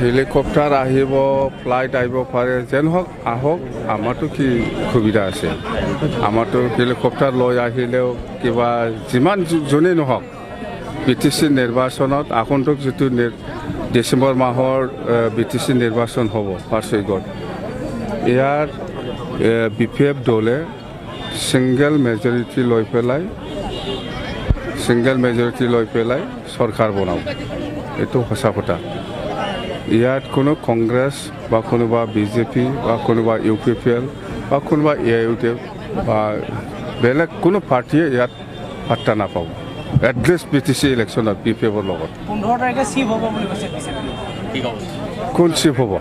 helicopter আহিব flight আহিব পাৰে যেন হওক আহক আমাৰতো কি সুবিধা আছে আমাৰতো হেলিকপ্টাৰ লৈ আহিলেও কিবা যিমান জনেই নহওক BTC নিৰ্বাচনত আগন্তুক যিটো ডিচেম্বৰ মাহৰ BTC নিৰ্বাচন হ'ব ফাৰ্ষ্ট উইকত ইয়াৰ BPF দলে সিঙ্গেল মেজৰিটি লৈ পেলাই চৰকাৰ বনাব এইটো সঁচা কথা ইয়াত কোনো কংগ্ৰেছ বা কোনোবা BJP বা কোনোবা UPPL বা কোনোবা AIUDF বা বেলেগ কোনো পাৰ্টিয়ে ইয়াত পাত্তা নাপাব এটলিষ্ট BTC ইলেকশ্যনত BPFৰ লগত 15 তাৰিখে চিফ হ'ব বুলি কৈছে কোন চিফ হ'ব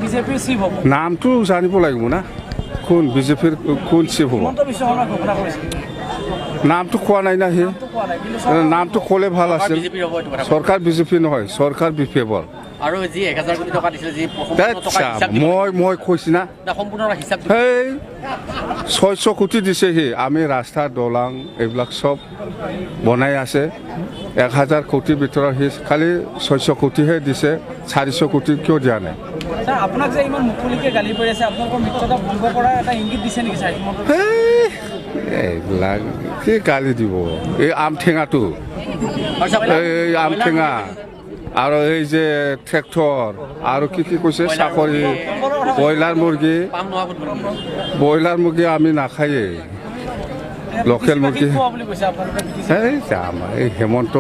বিজেপিৰ চিফ হ'ব নামটো জানিব লাগিব না কোন বিজেপিৰ কোন চিফ হ'ব নামটো কোৱা নাই না সি নামটো ক'লে ভাল আছিল চৰকাৰ BJP নহয় চৰকাৰ BPFৰ আৰু যি 1000 কোটি টকা দিছিল যি মই কৈছি না সম্পূৰ্ণ হিচাপ হেই 600 কোটি দিছে সি আমি ৰাস্তা দলাং এইবিলাক সব বনাই আছে 1000 কোটিৰ ভিতৰত সি খালি 600 কোটিহে দিছে 400 কোটি কিয় দিয়া নাই স্যার আপোনাক যে ইমান মুকলিকে গালি পাৰি আছে আপোনালোকৰ মিত্ৰতা ভংগ কৰা এটা ইংগিত দিছে নেকি স্যাৰ এইবিলাক কি গালি দিব এই আমঠেঙাটো এই আমঠেঙা আৰু এই যে ট্ৰেক্টৰ আৰু কি কৈছে চাকৰি ব্ৰইলাৰ মুৰ্গী আমি নাখায়ে লোকেল মুৰ্গী এই হেমন্ত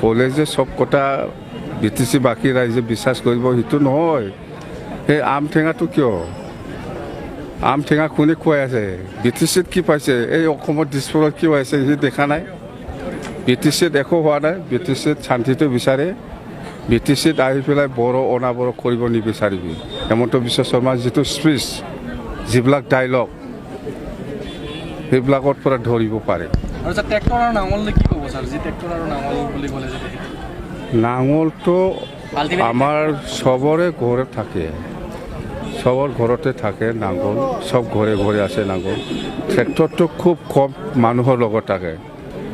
ক'লে যে চব কথা BTC বাকী ৰাইজে বিশ্বাস কৰিব সেইটো নহয় এই আমঠেঙাটো কিয় আমঠেঙা কোনে খুৱাই আছে BTCত কি পাইছে এই অসমত দিছপুৰত কি হৈছে সি দেখা নাই BTCত একো হোৱা নাই BTCত শান্তিটো বিচাৰে BTCত আহি পেলাই বড় অনাবড় কৰিব নিবিচাৰিবি হেমন্ত বিশ্ব শৰ্মাৰ যিটো স্পীচ যিবিলাক ডাইলগ সেইবিলাকৰ পৰা ধৰিব পাৰে আৰু যে ট্ৰেক্টৰ আৰু নাঙললে কি ক'ব স্যাৰ যি ট্ৰেক্টৰ আৰু নাঙল বুলি ক'লে যে নাঙলটো আমাৰ চবৰে ঘৰত থাকে সবৰ ঘৰতে থাকে নাঙল সব ঘৰে ঘৰে আছে নাঙল ট্ৰেক্টৰটো খুব কম মানুহৰ লগত থাকে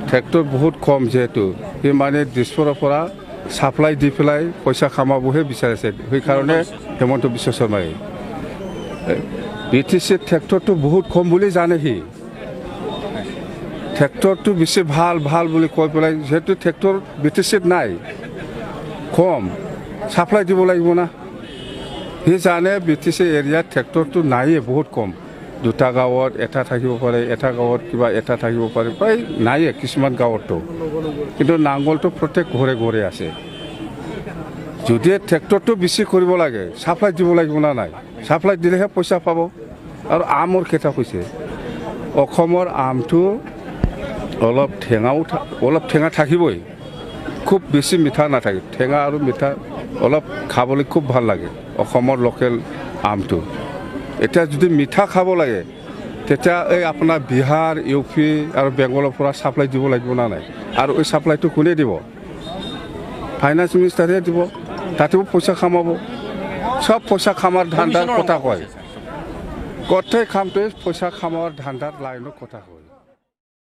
ট্ৰেক্টৰ বহুত কম যেহেতু সি মানে দিছপুৰৰ পৰা সাপ্লাই দি পেলাই পইচা কামাবহে বিচাৰিছে সেইকাৰণে হেমন্ত বিশ্ব শৰ্মাই BTC ট্ৰেক্টৰটো বহুত কম বুলি জানে সি ট্ৰেক্টৰটো বেছি ভাল বুলি কৈ পেলাই যেহেতু ট্ৰেক্টৰ BTCত নাই কম সাপ্লাই দিব লাগিব না সি জানে BTC এৰিয়াত ট্ৰেক্টৰটো নাইয়ে বহুত কম দুটা গাঁৱত এটা থাকিব পাৰে এটা গাঁৱত কিবা এটা থাকিব পাৰে প্ৰায় নাইয়ে কিছুমান গাঁৱতো কিন্তু নাঙলটো প্ৰত্যেক ঘৰে ঘৰে আছে যদি ট্ৰেক্টৰটো বেছি কৰিব লাগে সাপ্লাই দিব লাগিব না নাই সাপ্লাই দিলেহে পইচা পাব আৰু আমৰ কথা কৈছে অসমৰ আমটো অলপ ঠেঙা থাকিবই খুব বেছি মিঠা নাথাকে ঠেঙা আৰু মিঠা অলপ খাবলৈ খুব ভাল লাগে অসমৰ লোকেল আমটো এতিয়া যদি মিঠা খাব লাগে তেতিয়া এই আপোনাৰ বিহাৰ UP আৰু বেংগলৰ পৰা সাপ্লাই দিব লাগিব না নাই আৰু এই সাপ্লাইটো কোনে দিব ফাইনেন্স মিনিষ্টাৰে দিব তাতেও পইচা কামাব সব পইচা কামাৰ ধান্দাৰ কথা কয় গোটেই কামটোৱে পইচা কামাৰ ধান্দাৰ লাইনৰ কথা কয়